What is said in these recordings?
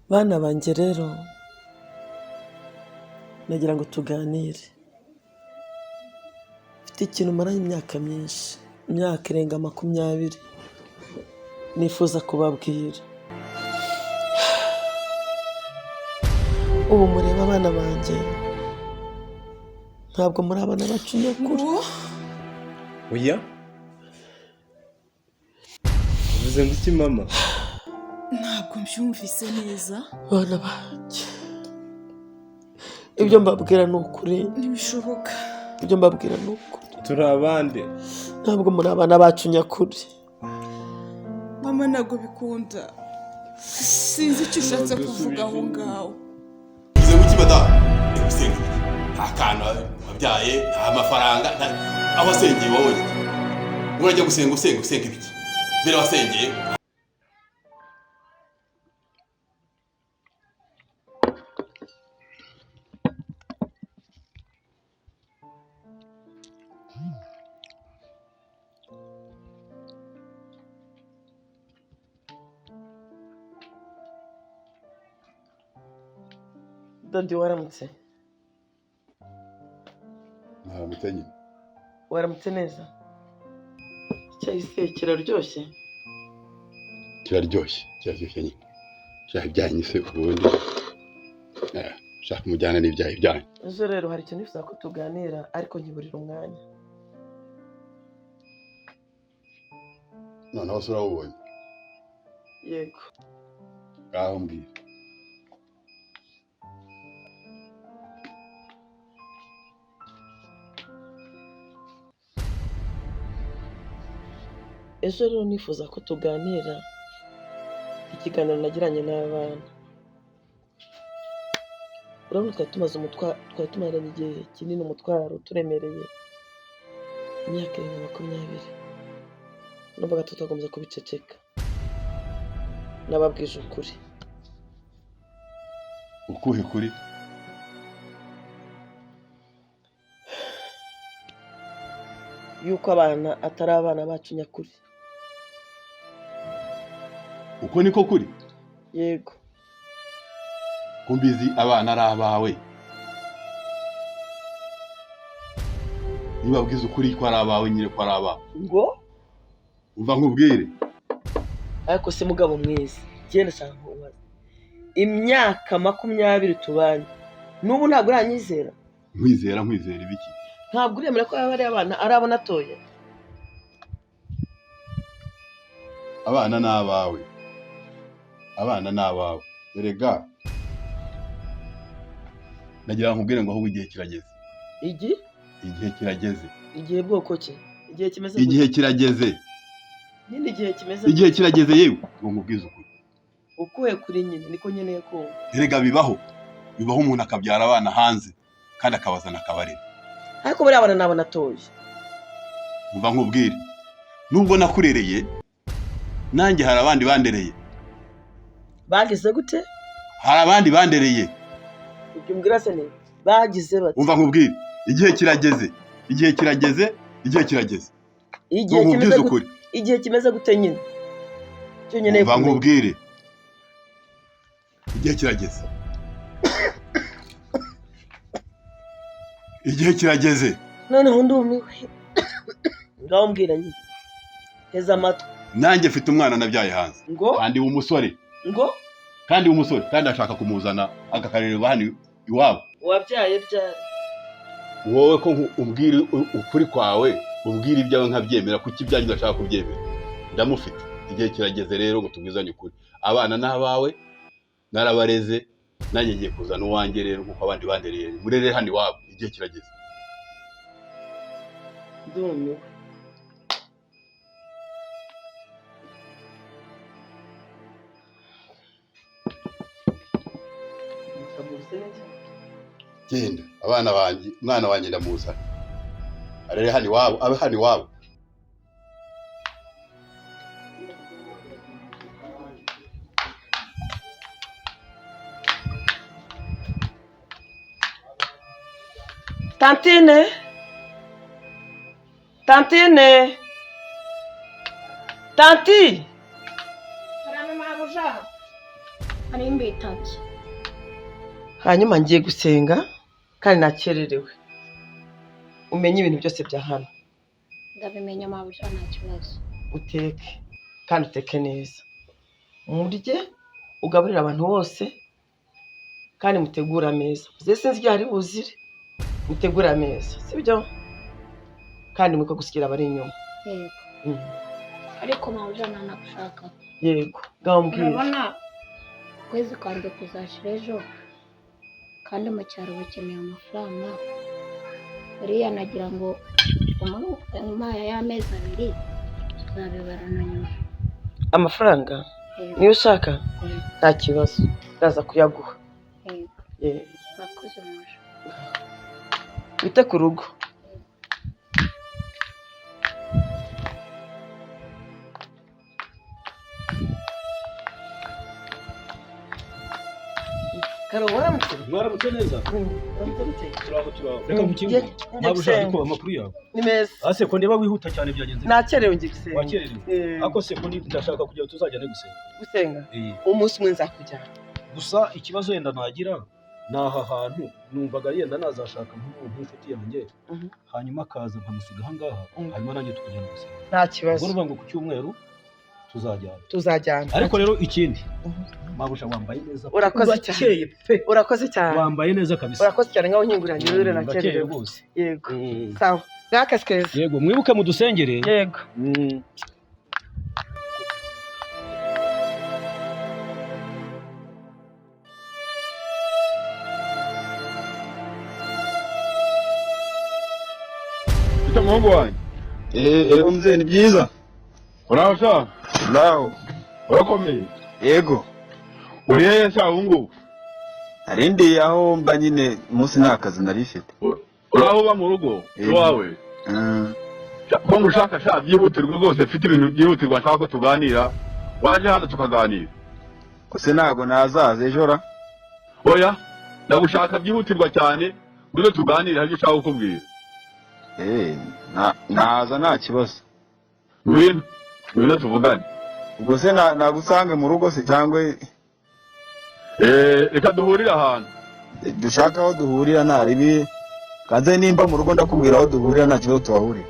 Bana banjye rero nagira ngo tuganire. Mfite ikintu maranye imyaka myinshi, imyaka irenga 20 nifuza kubabwira. Ubu mureba abana banjye ntabwo muri abana bacu nyakuri. Oya? Uvuze ngo iki mama? Ntabwo mbyumvise neza. Bana banjye, ibyo mbabwira ni ukuri. Ntibishoboka. Ibyo mbabwira ni ukuri. Turi abande. Ntabwo muri abana bacu nyakuri. Mama ntabwo bikunda. Sinzi icyo ushatse kuvuga aho ngaho. Uze mu kibada usenga akana wabyaye amafaranga aho asengeye wowe urajya gusenga ibiki mbere wasengeye Dadi waramutse? Ntamutenye. Waramutse neza? Icyayi se kiraryoshye? Kiraryoshye nyine. Shaka ibyayi se ubundi. Shaka umujyana n'ibyayi byanyu. Ejo rero hari ikintu nifuza ko tuganira ariko nkiburira umwanya. Noneho se urawubonye? Yego. Aho mbwira. Ejo rero nifuza ko tuganira ikiganiro nagiranye n'abana. Urabona twari tumaranye igihe kinini umutwaro turemereye imyaka irenga 20. Numvaga tutagombye kubiceceka. Nababwije ukuri. Ukuhe kuri? Yuko abana atari abana bacu nyakuri. Uko niko kuri? Yego. Kumbizi abana ari abawe. Niba bwiza ukuri ko ari abawe nyine ko ari abawe. Ngo? Umva nkubwire. Ariko se mugabo mwiza, genda cyane nkubaza. Imyaka 20 tubanye. Nubu ntabwo uranyizera? Nkwizera ibiki? Ntabwo uremera ko ari abana ari abona toye. Abana n'abawe. Abana n'abawe. Erega. Nagira nkubwire ngo aho igihe kirageze. Igihe kirageze. Igihe bwoko ki? Igihe kimeze gute? Igihe kirageze. Ninde igihe kimeze? Igihe kirageze yewe ngo nkubwize ukuri. Ukuye kuri nyine niko nyeneye ko. Erega bibaho umuntu akabyara abana hanze kandi akabazana akabarera. Ariko bari abana nabona toye. Umva nkubwire. Nubwo nakurereye nanjye hari abandi bandereye. Bagize gute? Hari abandi bandereye. Ukimbwira se ne? Bagize bate? Umva nkubwire. Igihe kirageze. Igihe kirageze. Igihe kimeze gute? Igihe kimeze gute nyine? Cyo nyeneye kumva. Umva nkubwire. Igihe kirageze. Igihe kirageze. Noneho ndumiwe. Ngaho mbwira nyine. Heza amatwi. Nanjye mfite umwana nabyaye hanze. Kandi w'umusore. Kandi w'umusore kandi ashaka kumuzana agakarerwa hano iwabo. Wabyaye ryari? Wowe ko umbwira ukuri kwawe, umbwira ibyawe nkabyemera kuki ibyanyu udashaka kubyemera. Ndamufite. Igihe kirageze rero ngo tubwizanye ukuri. Abana n'abawe narabareze nanjye ngiye kuzana uwanjye rero nkuko abandi bandereye. Murere hano iwabo. Igihe kirageze. Ndumiwe. Genda abana banjye umwana wanjye ndamuzana arere hano iwabo abe hano iwabo. Tantine Tanti! Karame mabuja. ari mbitabye. hanyuma ngiye gusenga kandi nakererewe umenye ibintu byose bya hano Ndabimenya mabuja nta kibazo. uteke kandi uteke neza murye ugaburira abantu bose kandi mutegura ameza sinzi igihe ari buzire mutegura ameza sibyo kandi mwiko gusikira abari inyuma Yego. Ariko mabuja nanagushaka. yego ngaho mbwira Urabona kwezi kwanjye kuzashira ejo kandi mu cyaro bakeneye amafaranga. Buriya nagira ngo umaya y'amezi 2 tuzabibarana nyuma. amafaranga niyo ushaka nta kibazo ndaza kuyaguha Yego. Urakoze mabuja. bite ku rugo Karo waramutse Mwaramutse neza. waramutse Turaho. Reka mukingo. Mabuja ariko amakuru yawe. ni meza Ase ko ndeba wihuta cyane byagenze. nakerewe ngiye gusenga Wakererewe. Ako se ko ndashaka kujya tuzajyane gusenga. gusenga Eh. umunsi umwe nzakujyana Gusa ikibazo yenda nagira naha hantu numvaga yenda nazashaka nk'inshuti yanjye. Hanyuma akaza nkamusiga aha ngaha. Hanyuma nanjye tukajyana gusenga. nta kibazo Ubwo ngo ku cyumweru tuzajyana ariko rero ikindi Mabuja wambaye neza. urakoze cyane urakoze cyane Wambaye neza kabisa. urakoze cyane ngaho nkinguranye rero Ndakeye nakerewe rwose. yego sawa ngakase keza Yego mwibuke mudusengere. yego icyo muhungu wanjye Mzee ni byiza. uraho sha Naho. urakomeye Yego. uri hehe sha ubu Narindi aho mba nyine umunsi nta kazi nari mfite. uraho uba mu rugo iwawe ko ngushaka sha byihutirwa rwose mfite ibintu byihutirwa nshaka ko tuganira waje hano tukaganira Ese ntago nazaza ejo ra? oya ndagushaka byihutirwa cyane ngwino tuganire hari icyo ushaka kukubwira Naza nta kibazo. ngwino tuvugane Ubwo se nagusange mu rugo se cyangwa reka duhurire ahantu dushaka aho duhurira nta ribi. Kaze nimba mu rugo ndakubwira aho duhurira nta kibazo tuhahurira.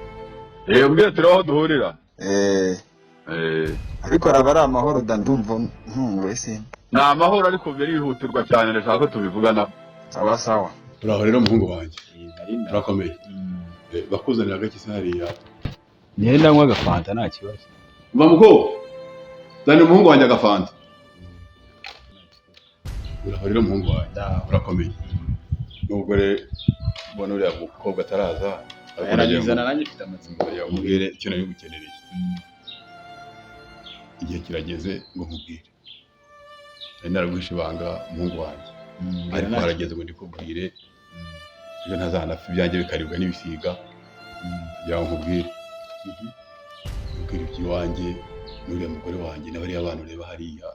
mbwira turi aho duhurira Ariko araba ari amahoro ndumva ntunguwe se. ni amahoro ariko birihutirwa cyane ndashaka ko tubivugana Sawa sawa. uraho rero muhungu wanjye urakomeye bakuzanira agake se hariya Nenda nywa agafanta nta kibazo. bamuko zana umuhungu wanjye agafanta uraho rero muhungu wanjye urakomeye nubwo rero mbona uriya mukobwa ataraza Yaranyizana nanjye mfite amatsiko. umubwire icyo nari gukenereye igihe kirageze ngo nkubwire nari naraguhishe ibanga umuhungu wanjye ariko harageze ngo ndikubwire ejo ntazanapfa ibyanjye bikaribwa n'ibisiga kugira ngo nkubwire nkubwire iby'iwanjye n'uriya mugore wanjye n'abariya bantu ureba hariya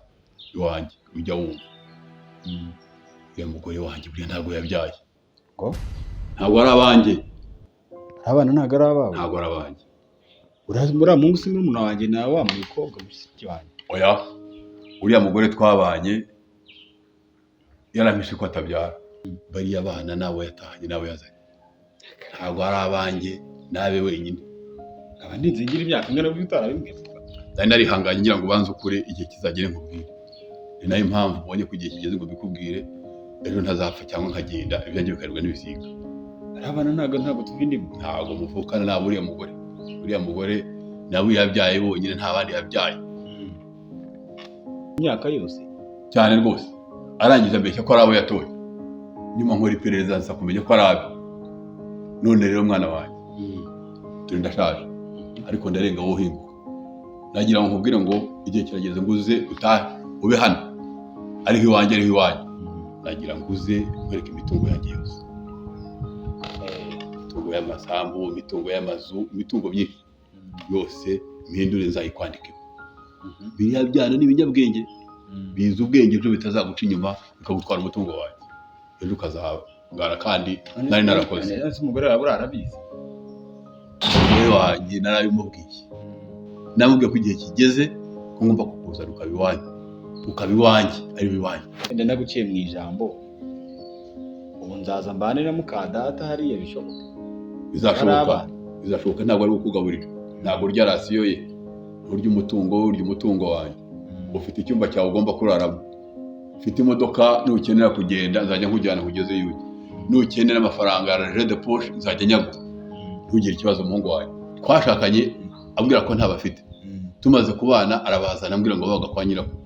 iwanjye ujya wumva uriya mugore wanjye buriya ntabwo yabyaye ngo ntabwo ari abanjye abana ntago ari abawe. ntabwo ari abanjye Uriya mungu si n'umuntu wanjye nawe wa mukobwa mushiki wanjye. oya uriya mugore twabanye yarampishe ko atabyara bariya bana nabo yatahanye nabo yazanye ntabwo ari abanjye nabe wenyine Aba ndinzingira imyaka ingana n'ubutara bimwe. nari narihanganye ngira ngo ubanze ukure igihe kizagere nkubwire ni nayo mpamvu ubonye ko igihe kigeze ngo mbikubwire ejo ntazapfa cyangwa nkagenda ibyanjye bikaribwa n'ibisiga Abana ntago tuvindimo. ntabwo muvukana nabo uriya mugore nawe yabyaye bonyine nta bandi yabyaye Imyaka yose. cyane rwose arangiza mbeshya ko ari abo yatoye nyuma nkora iperereza nza kumenya ko ari abe none rero mwana wanjye turi ndashaje ariko ndarenga wowe uhinguka nagira ngo nkubwire ngo igihe kirageze ngo uze utahe ube hano ariho iwanjye ariho iwanjye nagira ngo uze nkwereke imitungo yanjye yose imitungo y'amasambu imitungo y'amazu imitungo myinshi yose mpindure nzayikwandikeho biriya byana n'ibinyabwenge bizi ubwenge byo bitazaguca inyuma bikagutwara umutungo wanjye ejo ukazahangara kandi nari narakoze umugore wawe arabizi. umugore wanjye narabimubwiye namubwiye ko igihe kigeze ko ngomba kukuzana ukaba iwanyu ukaba iwanjye ari iwanjye. Wenda naguciye mu ijambo ubu nzaza mbane na mukadata hariya bishoboka. Bizashoboka ntabwo ari ukugaburira, ntabwo urya rasiyo ye, urya umutungo wanjye. Ufite icyumba cyawe ugomba kuraramo, ufite imodoka nukenera kugenda nzajya nkujyana kugeze yuye, nukenera amafaranga ya rage de poche nzajya nyaguha, ntugire ikibazo umuhungu wanjye. Twashakanye ambwira ko ntabafite, tumaze kubana arabazana ambwira ngo babaga kwa nyirako,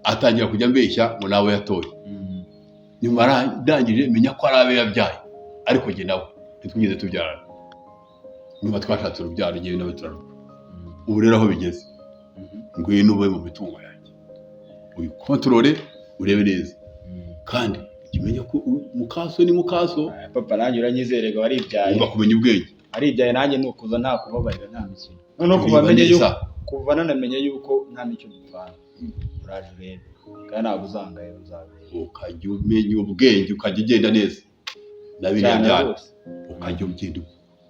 atangira kujya mbeshya ngo nawe yatoye. Nyuma arangije menya ko ari abe yabyaye, ariko jye nawe ntitwigeze tubyarana. Nyuma twashatse urubyaro igihe nawe turaruka. Ubu rero aho bigeze, ngwino ube mu mitungo yanjye, uyikontorore urebe neza, kandi ukimenya ko mukaso ni mukaso. Papa nanjye uranyizerega waribyaye, ugomba kumenya ubwenge. Aribyaye nanjye nukuza nta kubabarira nta mikino. Noneho kuva nanamenye yuko nta nicyo dupfana. Uraje rero kandi ntabwo uzangaye uzabera. Ukajya umenya ubwenge, ukajya ugenda neza nabiriya byane, ukajya ugenda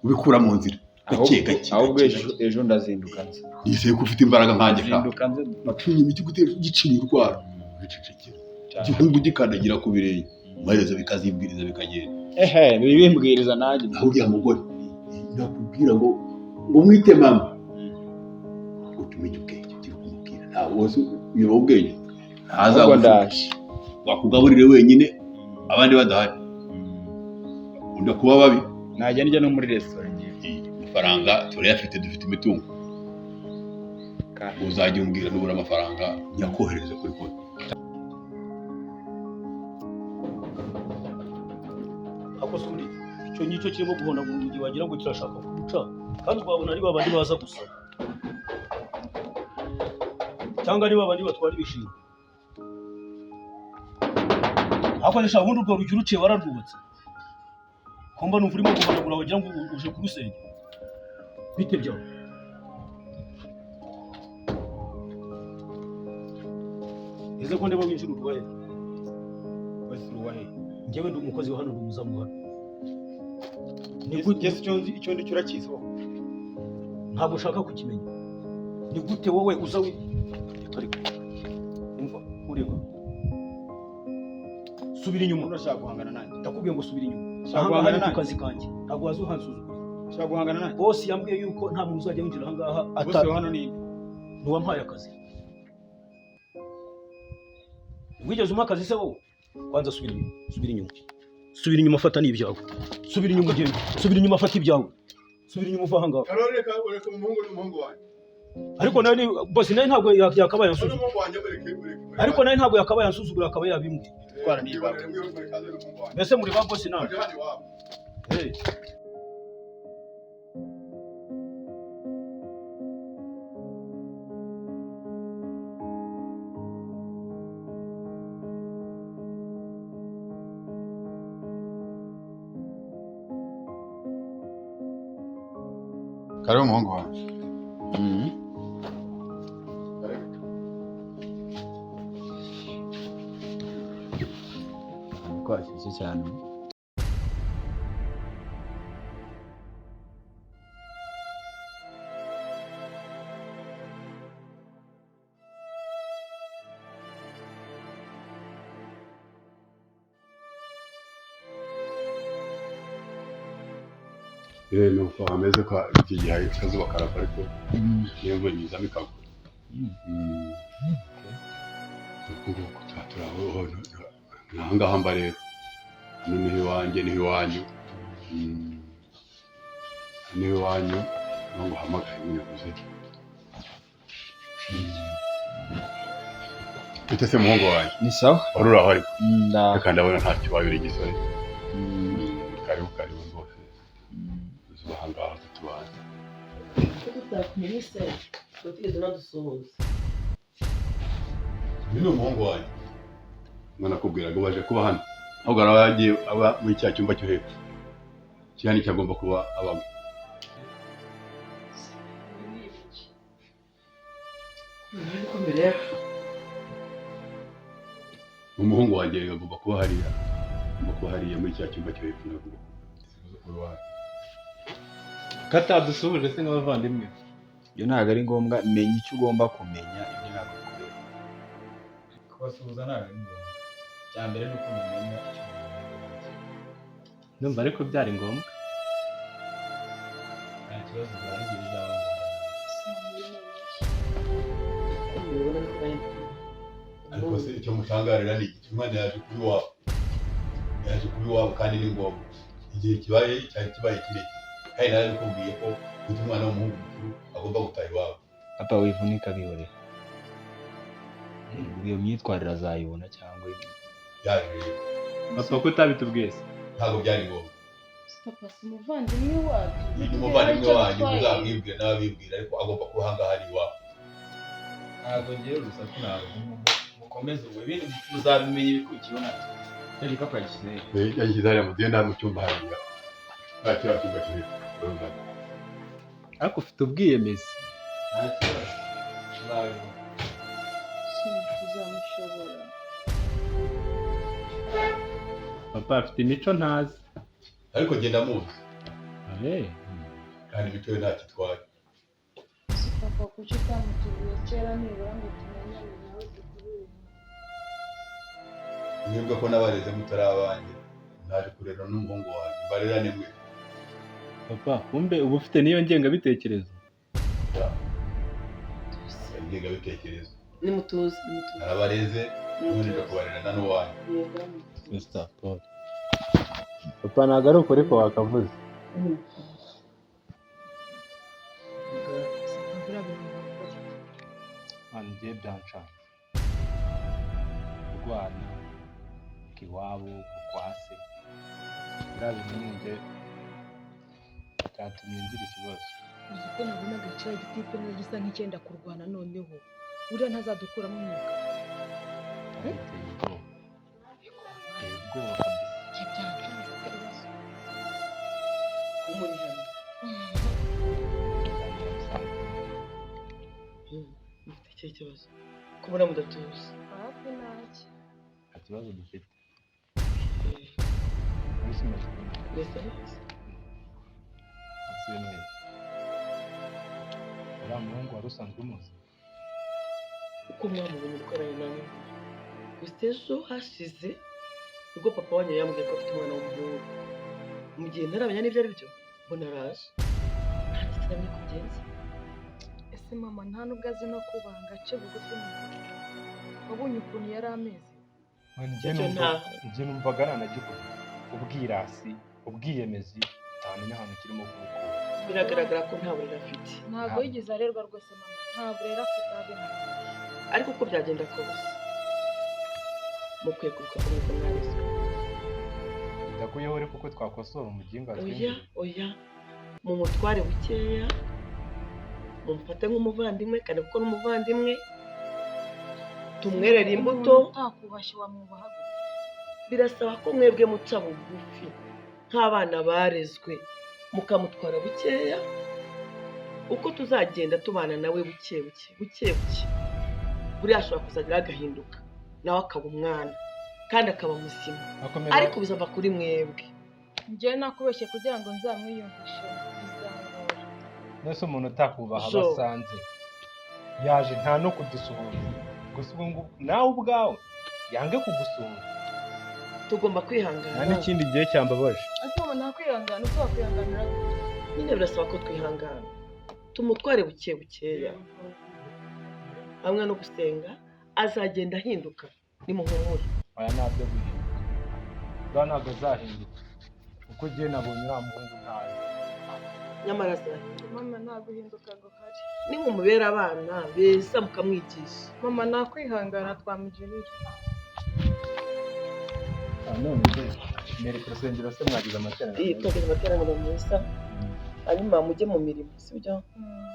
ubikura mu nzira gake gake. Ahubwo ejo ndazinduka nzi, nizeye ko ufite imbaraga nkanjye kandi nacinye imiti gutera igicinya urwara bicecekera igihungu gikandagira ku birenge, amaherezo bikazibwiriza bikagenda. bibimbwiriza nanjye. Uriya mugore nakubwira ngo mwite mama, utumenye ubwenge turi kumubwira, ntawe wose uyoba ubwenge ndaje wakugaburire wenyine abandi badahari, ukunda kuba babi. najya njya no muri restaurant. Amafaranga turayafite, dufite imitungo, uzajya umbwira nubura amafaranga nyakohereze kuri konti. Ako suri icyo ngicyo kirimo guhondagura urugi wagira ngo kirashaka kuguca, kandi wabona ari babandi baza gusa, cyangwa ari babandi batwara ibishingwe. Ako nisha ubundi urwo rugi uruciye wararwubatse, komba numva urimo guhondagura wagira ngo uje kurusenya. Bite byawe? Ese ko ndeba winjira urwaye? Wese urwaye? Njyewe ndi umukozi wa hano n'umuzamu hano. Ni gute icyo ndi cyurakizo? Ntabwo ushaka kukimenya. Ni gute wowe uza ariko umva ureba. Subira inyuma. Urashaka guhangana nanjye? Ndakubwiye ngo subira inyuma. Shaka guhangana nanjye kazi kanjye. Ntabwo wazuhansuzugura. Shaka guhangana nanjye? Boss yambwiye yuko nta muntu uzajya winjira ahangaha atari hano ni ntiwampaye akazi. Wigeze umpa akazi se wowe? Kwanza subira inyuma. Subira inyuma fata n'ibyawe. Subira inyuma ugende. Subira inyuma fata ibyawe. Subira inyuma uva ahangaha. Karoreka ureka umuhungu wanjye. Ariko nawe boss nawe ntabwo yakabaye ansuzugura. Ariko nawe ntabwo yakabaye ansuzugura, akaba yabimbwe. Twara niba. Mbese muri ba boss nawe. Hey. Karibu umuhungu wanjye. Kwashyushye cyane. Nuko hameze ko iki gihe kazuba karava, ariko niyo mvura iza bikagwa. Nahangaha mba rero, hano niho iwanjye, niho iwanyu, niho iwanyu, ngo uhamagaye umuyobozi. Ute se muhungu wanjye? Ni sawa? Wari uraho ariko? Reka ndabona ntacyo wabereye igisore. Karibu rwose. Uzuba ahangaha tutubana. Tutakumenya se, tutigeze nadusuhuza. Ni umuhungu wanjye. Mwana kubwiraga baje kuba hano. Ahubwo aragiye aba muri cya cyumba cyo hepfo. Cyane cyagomba kuba abamo. Umuhungu wanjye agomba kuba hariya muri cya cyumba cyo hepfo nagomba kuba. Kata dusuhuje se nk'abavandimwe. Iyo ntabwo ari ngombwa, menya icyo ugomba kumenya, ibyo ntabwo bikureba. kubasuhuza ntabwo ari ngombwa cya mbere ni uko mumenya icyo ndumva ariko byari ngombwa. nta kibazo baragira izaba ariko se icyo mutangarira ni iki? Umwana yaje kuba iwabo, yaje kuba iwabo kandi ni ngombwa. Igihe kibaye cyari kibaye kirekire kandi nawe bikubwiye ko ufite umwana w'umuhungu mukuru agomba gutaha iwabo. papa wivunika bihorera iyo myitwarire azayibona cyangwa Yaje rero Papa ko utabitubwiye se? ntabwo byari ngombwa. papa si umuvandimwe wacu Ni umuvandimwe wanyu muzamwibwire n'ababibwira ariko agomba kuba ahangaha ari iwabo. ntabwo ngewe urusaku ntabwo mukomeze ubwo ibindi muzabimenya ibikurikiyeho nabyo cyari papa yagishyize Yashyize hariya mu gihe nta mu cyumba hariya nta kiriya cyumba kiri Ariko ufite ubwiyemezi. nta kibazo tuzabibona tuzamushobora Papa afite imico ntazi. ariko genda muzi Eh, kandi imico ye ntacyo itwaye. si papa kuki utamutubwiye kera nibura ngo tumenyane nawe dukurure Mwebwe ko nabareze mutari abanjye naje kurera n'umuhungu wanjye mbarerane mwe. Papa kumbe uba ufite niyo ngengabitekerezo. Ingengabitekerezo nimutuze narabareze none nje kubarerana n'uwanyu. Mr. Paul. Papa ntabwo ari ukuri ko wakavuze. Angiye byanca. Kurwana iwabo kwa se. Birabimenye cyatumye ngira ikibazo. uzi ko nabonaga cya gitipe neza gisa nk'icyenda kurwana noneho uriya ntazadukuramo umwuka. Yego kabisa. Byancanze ibibazo. umuri hano mufite icyo kibazo kubona mudatuza. hafi ntacyo Nta kibazo dufite. Mbese uriya muhungu wari usanzwe umuzi? uko mwamubonye ukoranye nawe gusa ejo hashize nibwo papa wanyu yambwiye ko afite umwana w'umuhungu. Mu gihe ntaramenya n'ibyo ari byo mbona araje nta kitamenya kugenza. Ese mama nta nubwo azi no kubanga ace bugufi mu mutwe. Wabonye ukuntu yari ameze? Ibyo numvaga nanagikora. Ubwirasi, ubwiyemezi, utamenya ahantu kirimo kuko. Biragaragara ko nta burere afite. Ntabwo yigeze arerwa rwose mama. Nta burere afite habe na gato. Ariko uko byagenda kose mukwiye kuruka ko mwebwe mwarizwe. Ndakuyeho rero kuko twakosora umugingo Oya oya mumutware bukeya mumfate nk'umuvandimwe kandi kuko n'umuvandimwe tumwerera imbuto. Utakubashye wamwubaha gute? Birasaba ko mwebwe muca bugufi nk'abana barezwe mukamutwara bukeya uko tuzagenda tubana nawe buke buriya ashobora kuzagira agahinduka nawe akaba umwana kandi akaba muzima ariko bizava kuri mwebwe. Njye nakubeshye kugira ngo nzamwiyumvishe bizangora. Nese umuntu utakubaha basanze yaje nta no kudusuhuza gusa ubu nawe ubwawe yange kugusuhuza. Tugomba kwihangana. Nta n'ikindi gihe cyambabaje. Ese mama nakwihangana uko wakwihanganira gute? Nyine birasaba ko twihangana tumutware bukeya hamwe no gusenga azagenda ahinduka nimuhumure. Aya ntabyo guhinduka bwa ntabwo azahinduka kuko igihe nabonye uriya muhungu ntazi. Nyamara azahinduka. Mama nta guhinduka guhari. Nimumubera abana beza mukamwigisha. Mama nakwihangana twamugirira. None mbere ku rusengero se mwagize amateraniro? Twagize amateraniro meza hanyuma mujye mu mirimo sibyo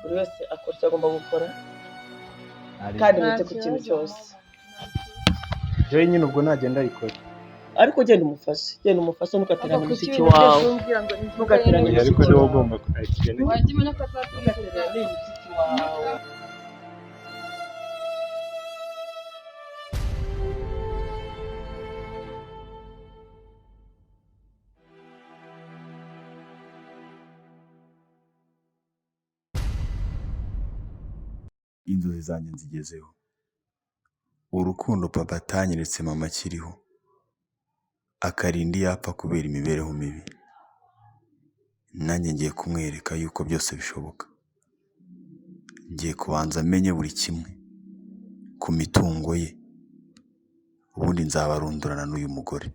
buri wese akora icyo agomba gukora kandi mwite ku kintu cyose. Jewe nyine ubwo nagenda ayikora ariko genda umufashe ntugaterane mushiki wawe ntugaterane ariko niwe ugomba kugenda. Wajya umenya ko ataterane mushiki wawe. Inzozi zanjye nzigezeho urukundo papa atanyeretse mama akiriho, akarinda iyo apfa kubera imibereho mibi, nanjye ngiye kumwereka yuko byose bishoboka. Ngiye kubanza amenye buri kimwe ku mitungo ye, ubundi nzabarundurana n'uyu mugore.